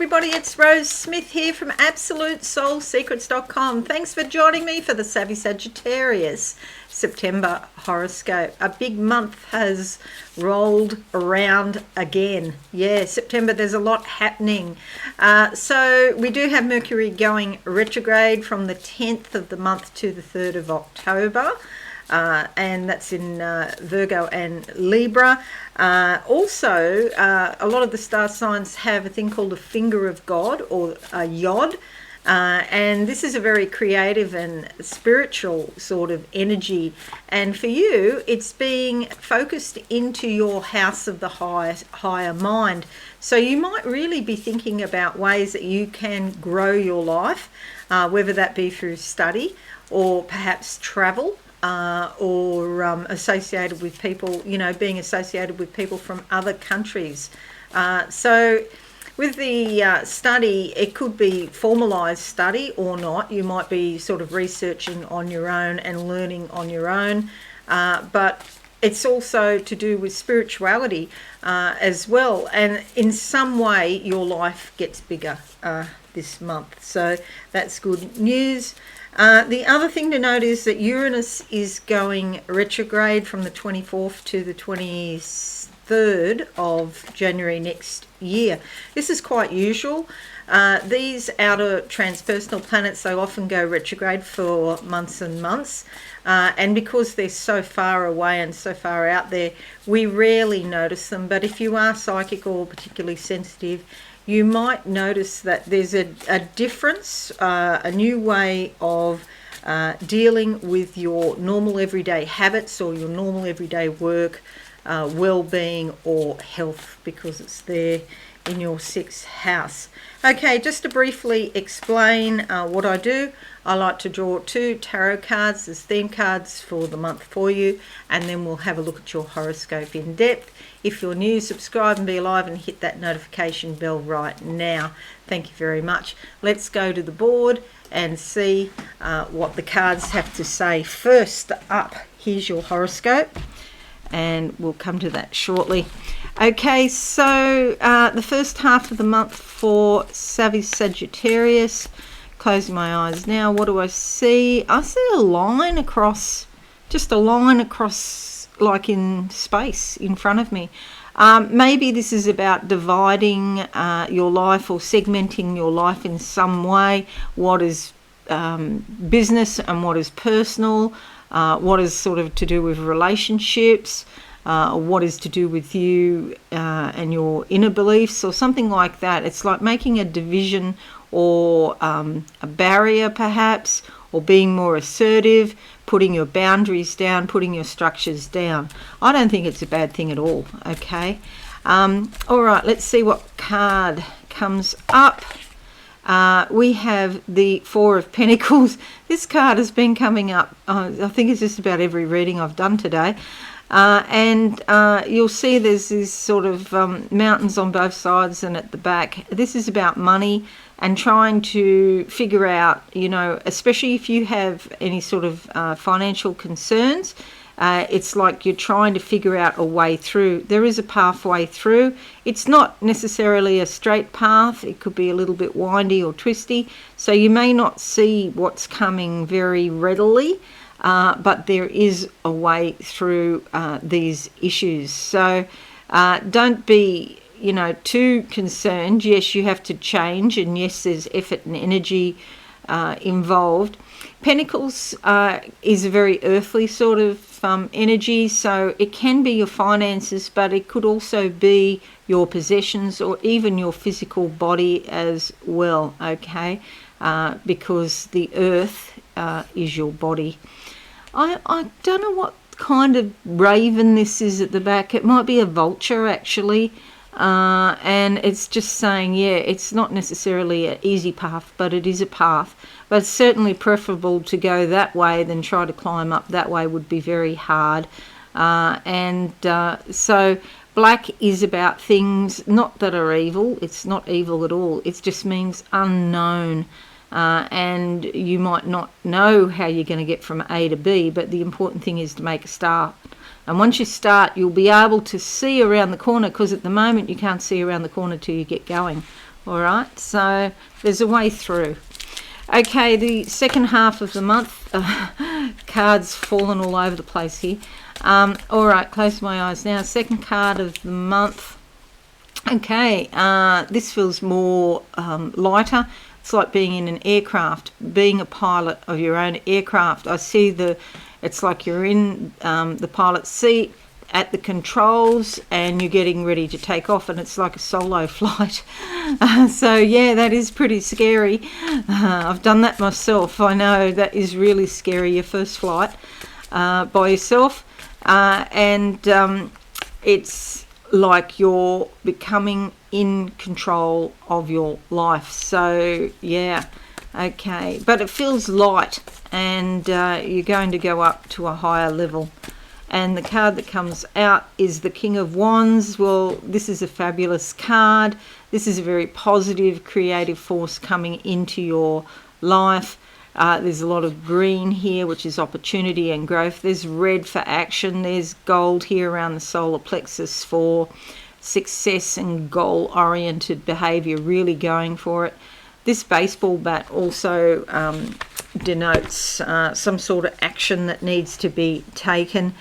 everybody, it's Rose Smith here from AbsoluteSoulSecrets.com. Thanks for joining me for the Savvy Sagittarius September Horoscope. A big month has rolled around again. Yeah, September, there's a lot happening. So we do have Mercury going retrograde from the 10th of the month to the 3rd of October. And that's in Virgo and Libra. Also, a lot of the star signs have a thing called a finger of God, or a yod. And this is a very creative and spiritual sort of energy. And for you, it's being focused into your house of the higher mind. So you might really be thinking about ways that you can grow your life, whether that be through study or perhaps travel. Or associated with people, being associated with people from other countries. So with the study, it could be formalised study or not. You might be sort of researching on your own and learning on your own. But it's also to do with spirituality as well. And in some way, your life gets bigger this month. So that's good news. The other thing to note is that Uranus is going retrograde from the 24th to the 23rd of January next year. This is quite usual. These outer transpersonal planets, they often go retrograde for months and months. And because they're so far away and so far out there, we rarely notice them. But if you are psychic or particularly sensitive, you might notice that there's a difference, a new way of dealing with your normal everyday habits or your normal everyday work, well-being or health, because it's there in your 6th house. Okay, just to briefly explain what I do, I like to draw 2 tarot cards as theme cards for the month for you, and then we'll have a look at your horoscope in depth. If you're new, subscribe and be alive and hit that notification bell right now. Thank you very much. Let's go to the board and see what the cards have to say. First up, here's your horoscope, and we'll come to that shortly. Okay, so the first half of the month for Savvy Sagittarius. Closing my eyes now. What do I see? I see a line across, just a line across, like in space in front of me. Maybe this is about dividing your life or segmenting your life in some way. What is business and what is personal? What is sort of to do with relationships? What is to do with you and your inner beliefs, or something like that. It's like making a division or a barrier perhaps, or being more assertive, putting your boundaries down, putting your structures down. I don't think it's a bad thing at all, okay? All right, let's see what card comes up. We have the 4 of Pentacles. This card has been coming up, I think it's just about every reading I've done today. And you'll see there's these sort of mountains on both sides and at the back. This is about money and trying to figure out, especially if you have any sort of financial concerns, it's like you're trying to figure out a way through. There is a pathway through. It's not necessarily a straight path. It could be a little bit windy or twisty. So you may not see what's coming very readily. But there is a way through these issues. So don't be, too concerned. Yes, you have to change, and yes, there's effort and energy involved. Pentacles is a very earthly sort of energy, so it can be your finances, but it could also be your possessions or even your physical body as well, okay? Because the earth is your body. I don't know what kind of raven this is at the back. It might be a vulture, actually. And it's just saying, yeah, it's not necessarily an easy path, but it is a path. But it's certainly preferable to go that way than try to climb up that way. Would be very hard. So black is about things not that are evil. It's not evil at all. It just means unknown. And you might not know how you're going to get from A to B, but the important thing is to make a start. And once you start, you'll be able to see around the corner, because at the moment you can't see around the corner till you get going. All right, so there's a way through. Okay, the second half of the month, cards falling all over the place here. All right, close my eyes now. Second card of the month. Okay, this feels more lighter. It's like being in an aircraft, being a pilot of your own aircraft. I see it's like you're in the pilot's seat at the controls and you're getting ready to take off, and it's like a solo flight. So yeah, that is pretty scary. I've done that myself. I know that is really scary, your first flight by yourself. And it's like you're becoming in control of your life. So yeah, okay, but it feels light, and you're going to go up to a higher level. And the card that comes out is the King of Wands. Well, this is a fabulous card. This is a very positive, creative force coming into your life. There's a lot of green here, which is opportunity and growth. There's red for action. There's gold here around the solar plexus for success and goal-oriented behavior, really going for it. This baseball bat also denotes some sort of action that needs to be taken.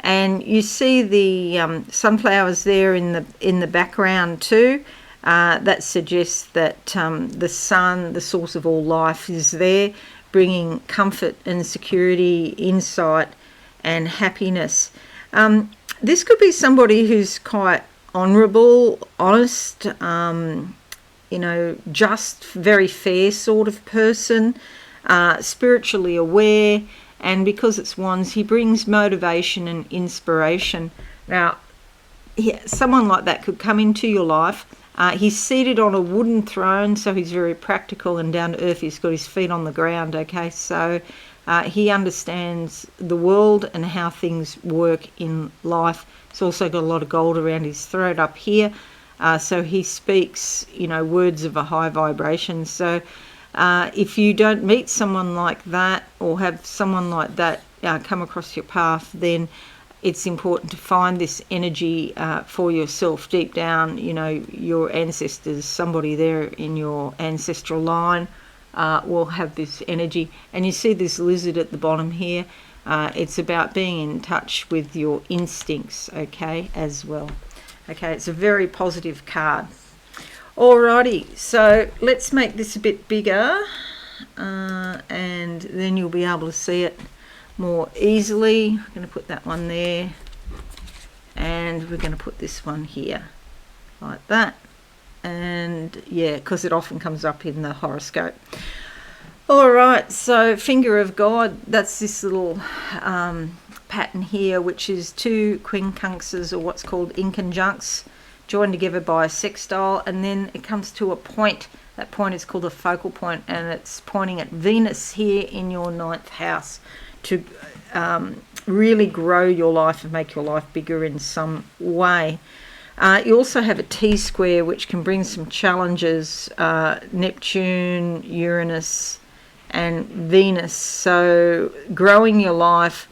And you see the sunflowers there in the background too. That suggests that the sun, the source of all life, is there, bringing comfort and security, insight and happiness. This could be somebody who's quite honourable, honest, just, very fair sort of person, spiritually aware. And because it's Wands, he brings motivation and inspiration. Now, someone like that could come into your life. He's seated on a wooden throne, so he's very practical and down to earth. He's got his feet on the ground, okay? So he understands the world and how things work in life. He's also got a lot of gold around his throat up here. So he speaks, words of a high vibration. So if you don't meet someone like that, or have someone like that come across your path, then it's important to find this energy for yourself deep down. Your ancestors, somebody there in your ancestral line will have this energy. And you see this lizard at the bottom here. It's about being in touch with your instincts, okay, as well. Okay, it's a very positive card. Alrighty, so let's make this a bit bigger, and then you'll be able to see it more easily. I'm going to put that one there, and we're going to put this one here, like that. And yeah, because it often comes up in the horoscope. Alright, so finger of God, that's this little pattern here, which is two quincunxes, or what's called inconjuncts, joined together by a sextile, and then it comes to a point. That point is called a focal point, and it's pointing at Venus here in your 9th house to really grow your life and make your life bigger in some way. You also have a T-square, which can bring some challenges, Neptune, Uranus and Venus, so growing your life.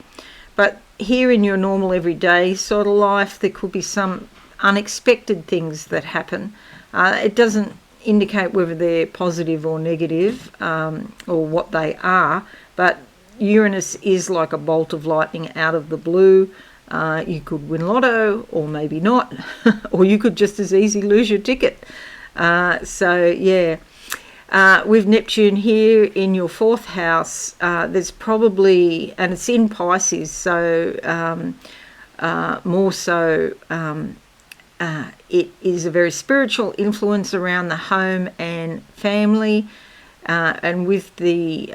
But here in your normal everyday sort of life, there could be some unexpected things that happen. It doesn't indicate whether they're positive or negative, or what they are, but Uranus is like a bolt of lightning out of the blue. You could win lotto, or maybe not, or you could just as easy lose your ticket. So yeah, with Neptune here in your 4th house, there's probably, and it's in Pisces, so more so it is a very spiritual influence around the home and family, and with the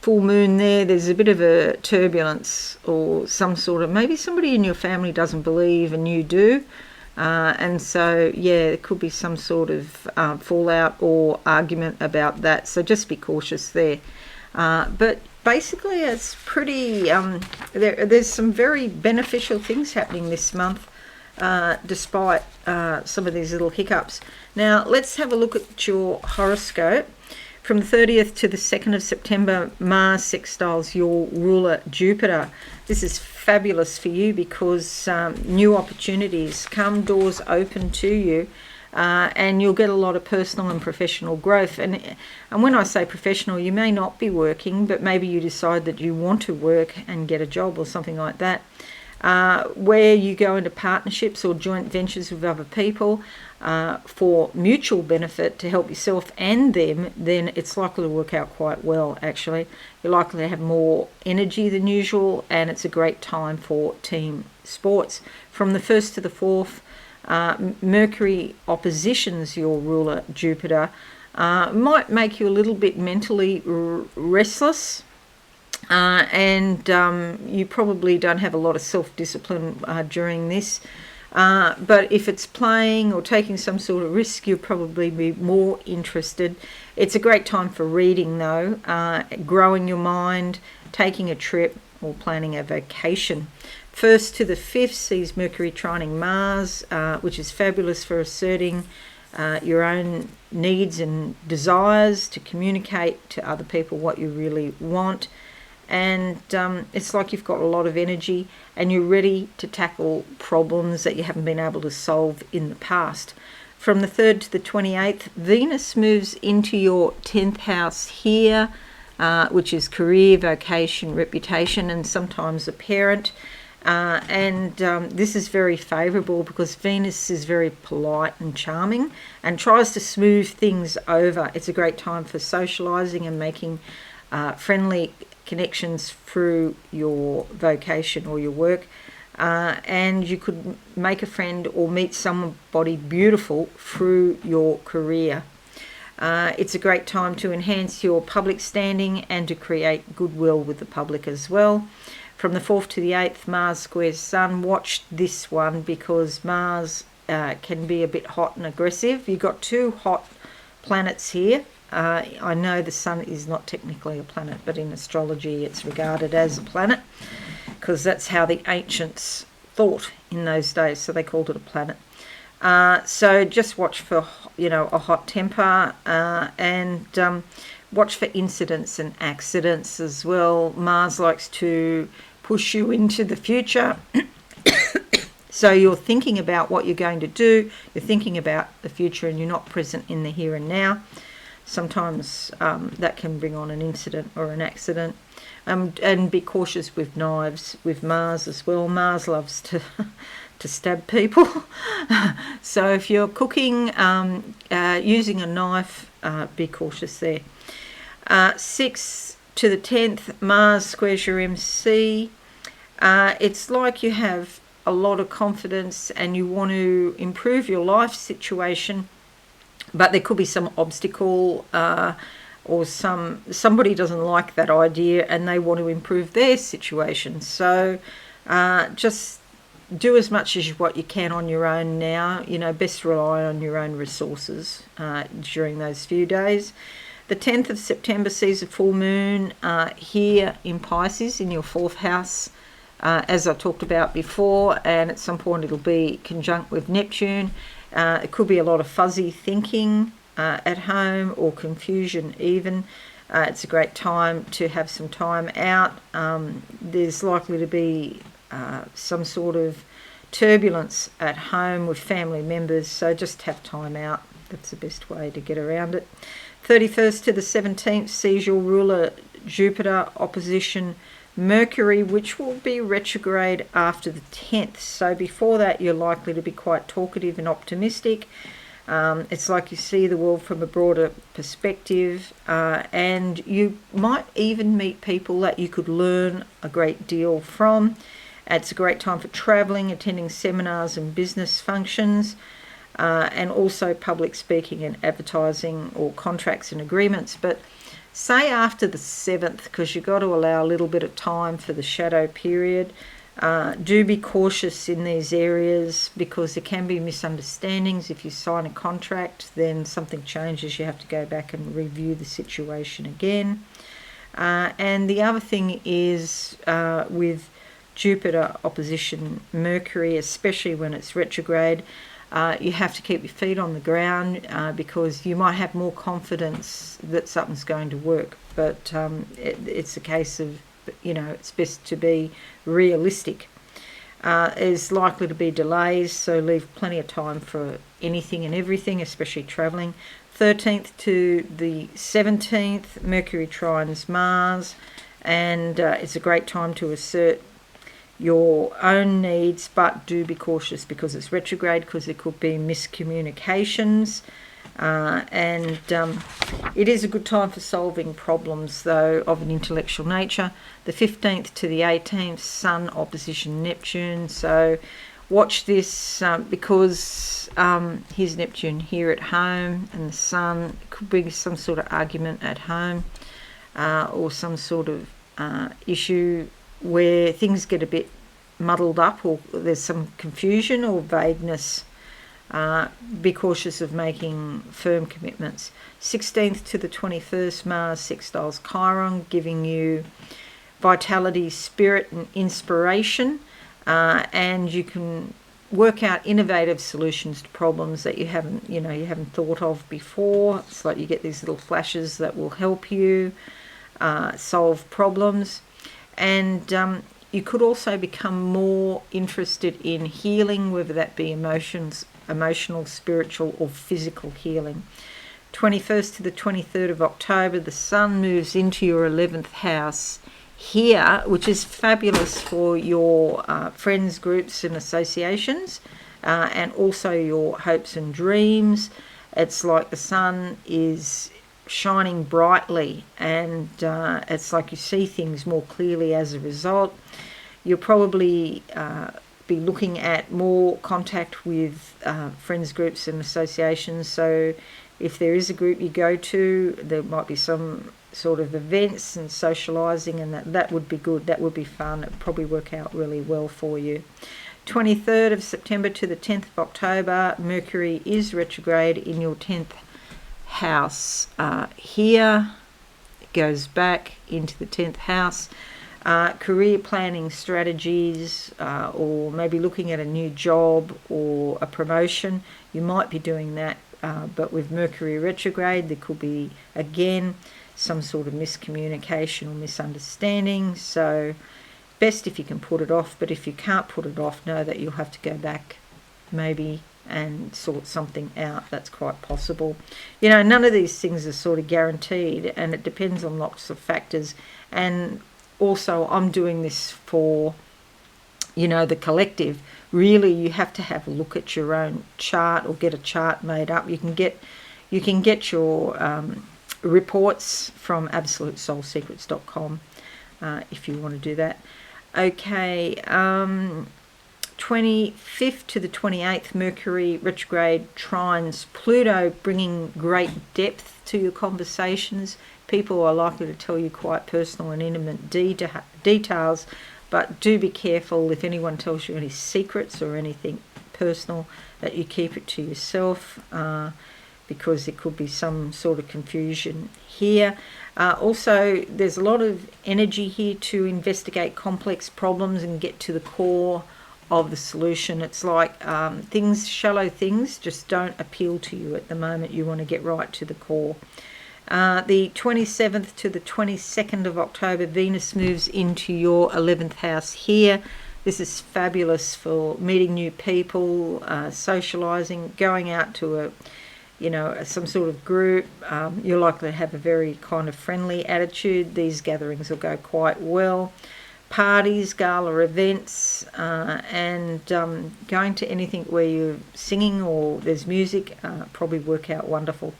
full moon there's a bit of a turbulence, or some sort of, maybe somebody in your family doesn't believe and you do, and so yeah, there could be some sort of fallout or argument about that, so just be cautious there. But basically it's pretty, there's some very beneficial things happening this month, despite some of these little hiccups. Now let's have a look at your horoscope. From the 30th to the 2nd of September, Mars sextiles your ruler Jupiter. This is fabulous for you because new opportunities come, doors open to you. and you'll get a lot of personal and professional growth. And when I say professional, you may not be working, but maybe you decide that you want to work and get a job or something like that. Where you go into partnerships or joint ventures with other people for mutual benefit to help yourself and them, then it's likely to work out quite well, actually. You're likely to have more energy than usual, and it's a great time for team sports. From the 1st to the 4th, Mercury oppositions your ruler, Jupiter, might make you a little bit mentally restless. And you probably don't have a lot of self-discipline during this. But if it's playing or taking some sort of risk, you'll probably be more interested. It's a great time for reading, though, growing your mind, taking a trip, or planning a vacation. 1st to the 5th sees Mercury trining Mars, which is fabulous for asserting your own needs and desires, to communicate to other people what you really want. And it's like you've got a lot of energy and you're ready to tackle problems that you haven't been able to solve in the past. From the 3rd to the 28th, Venus moves into your 10th house here, which is career, vocation, reputation, and sometimes a parent. This is very favourable because Venus is very polite and charming and tries to smooth things over. It's a great time for socialising and making friendly connections through your vocation or your work, and you could make a friend or meet somebody beautiful through your career. It's a great time to enhance your public standing and to create goodwill with the public as well. From the 4th to the 8th, Mars squares Sun. Watch this one because Mars can be a bit hot and aggressive. You've got 2 hot planets here. I know the Sun is not technically a planet, but in astrology it's regarded as a planet because that's how the ancients thought in those days, so they called it a planet. So just watch for, a hot temper and watch for incidents and accidents as well. Mars likes to push you into the future. So you're thinking about what you're going to do, you're thinking about the future, and you're not present in the here and now. Sometimes that can bring on an incident or an accident. And be cautious with knives with Mars as well. Mars loves to stab people. So if you're cooking using a knife, be cautious there. 6th to the 10th, Mars squares your MC. It's like you have a lot of confidence and you want to improve your life situation, but there could be some obstacle or somebody doesn't like that idea and they want to improve their situation. So just do as much as what you can on your own now. Best rely on your own resources during those few days. The 10th of September sees a full moon here in Pisces in your 4th house, as I talked about before, and at some point it'll be conjunct with Neptune. It could be a lot of fuzzy thinking at home or confusion even. It's a great time to have some time out. There's likely to be some sort of turbulence at home with family members, so just have time out. That's the best way to get around it. 31st to the 17th sees your ruler Jupiter opposition Mercury, which will be retrograde after the 10th. So before that, you're likely to be quite talkative and optimistic. It's like you see the world from a broader perspective, and you might even meet people that you could learn a great deal from. It's a great time for travelling, attending seminars and business functions, and also public speaking and advertising or contracts and agreements. But say after the 7th, because you've got to allow a little bit of time for the shadow period. Do be cautious in these areas because there can be misunderstandings. If you sign a contract, then something changes. You have to go back and review the situation again. And the other thing is with Jupiter opposition Mercury, especially when it's retrograde, you have to keep your feet on the ground because you might have more confidence that something's going to work. But it's a case of, it's best to be realistic. There's likely to be delays, so leave plenty of time for anything and everything, especially travelling. 13th to the 17th, Mercury trines Mars, and it's a great time to assert your own needs, but do be cautious because it's retrograde, because there could be miscommunications. And it is a good time for solving problems, though, of an intellectual nature. The 15th to the 18th, Sun opposition Neptune. So watch this because here's Neptune here at home, and the Sun could bring some sort of argument at home, or some sort of issue where things get a bit muddled up, or there's some confusion or vagueness. Be cautious of making firm commitments. 16th to the 21st, Mars sextiles Chiron, giving you vitality, spirit and inspiration, and you can work out innovative solutions to problems that you haven't thought of before. It's like you get these little flashes that will help you solve problems. And you could also become more interested in healing, whether that be emotional, spiritual or physical healing. 21st to the 23rd of October, the Sun moves into your 11th house here, which is fabulous for your friends, groups and associations, and also your hopes and dreams. It's like the Sun is shining brightly, and it's like you see things more clearly as a result. You'll probably be looking at more contact with friends, groups and associations. So if there is a group you go to, there might be some sort of events and socialising, and that would be good. That would be fun. It would probably work out really well for you. 23rd of September to the 10th of October, Mercury is retrograde in your 10th house. Here it goes back into the 10th house. Career planning strategies, or maybe looking at a new job or a promotion. You might be doing that, but with Mercury retrograde, there could be, again, some sort of miscommunication or misunderstanding. So best if you can put it off, but if you can't put it off, know that you'll have to go back maybe and sort something out. That's quite possible. None of these things are sort of guaranteed, and it depends on lots of factors. And also, I'm doing this for, the collective. Really, you have to have a look at your own chart or get a chart made up. You can get your reports from absolutesoulsecrets.com if you want to do that. Okay, 25th to the 28th, Mercury retrograde trines Pluto, bringing great depth to your conversations. People are likely to tell you quite personal and intimate details, but do be careful if anyone tells you any secrets or anything personal, that you keep it to yourself, because there could be some sort of confusion here. Also, there's a lot of energy here to investigate complex problems and get to the core of the solution. It's like shallow things just don't appeal to you at the moment. You want to get right to the core. The 27th to the 22nd of October, Venus moves into your 11th house here. This is fabulous for meeting new people, socialising, going out to some sort of group. You're likely to have a very kind of friendly attitude. These gatherings will go quite well. Parties, gala events, and going to anything where you're singing or there's music probably work out wonderful.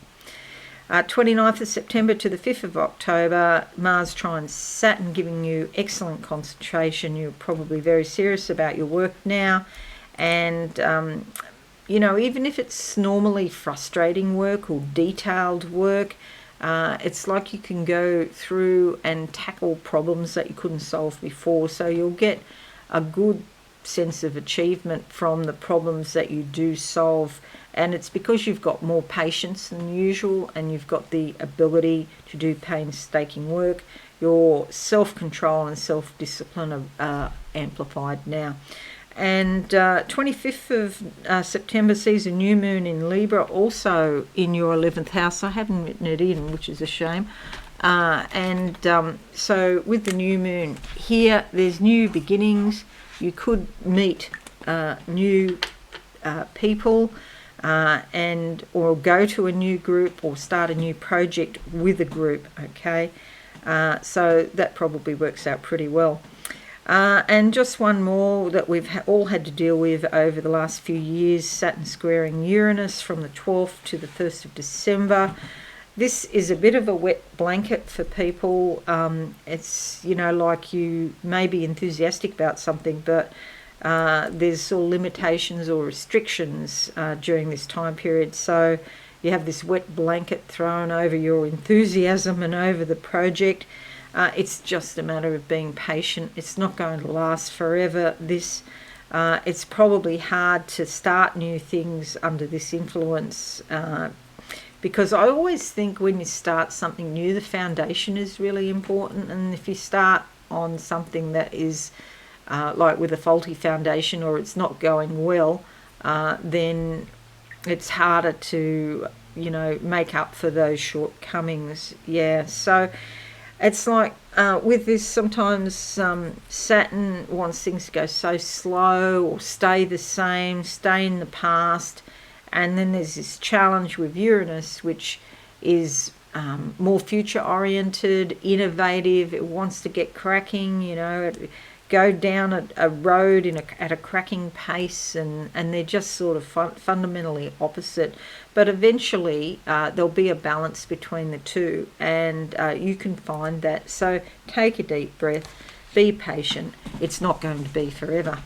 29th of September to the 5th of October, Mars trines Saturn, giving you excellent concentration. You're probably very serious about your work now, and even if it's normally frustrating work or detailed work, it's like you can go through and tackle problems that you couldn't solve before. So you'll get a good sense of achievement from the problems that you do solve. And it's because you've got more patience than usual, and you've got the ability to do painstaking work. Your self-control and self-discipline are amplified now. And 25th of September sees a new moon in Libra, also in your 11th house. I haven't written it in, which is a shame. So with the new moon here, there's new beginnings. you could meet new people or go to a new group or start a new project with a group, okay? So that probably works out pretty well. And just one more that we've all had to deal with over the last few years, Saturn squaring Uranus from the 12th to the 1st of December. This is a bit of a wet blanket for people. It's, like you may be enthusiastic about something, but there's all limitations or restrictions during this time period. So you have this wet blanket thrown over your enthusiasm and over the project. It's just a matter of being patient. It's not going to last forever. It's probably hard to start new things under this influence, because I always think when you start something new, the foundation is really important. And if you start on something that is like with a faulty foundation, or it's not going well, then it's harder to, make up for those shortcomings. Yeah, so it's like with this, sometimes Saturn wants things to go so slow or stay the same, stay in the past. And then there's this challenge with Uranus, which is more future-oriented, innovative. It wants to get cracking, go down a road at a cracking pace, and they're just sort of fundamentally opposite. But eventually there'll be a balance between the two, and you can find that. So take a deep breath, be patient. It's not going to be forever.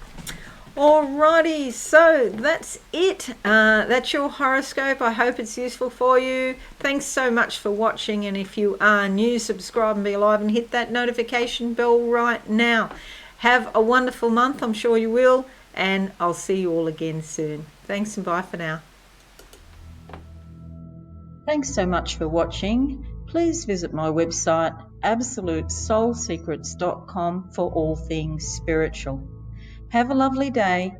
Alrighty, so that's it. That's your horoscope. I hope it's useful for you. Thanks so much for watching, and if you are new, subscribe and be alive and hit that notification bell right now. Have a wonderful month, I'm sure you will, and I'll see you all again soon. Thanks and bye for now. Thanks so much for watching. Please visit my website absolutesoulsecrets.com for all things spiritual. Have a lovely day.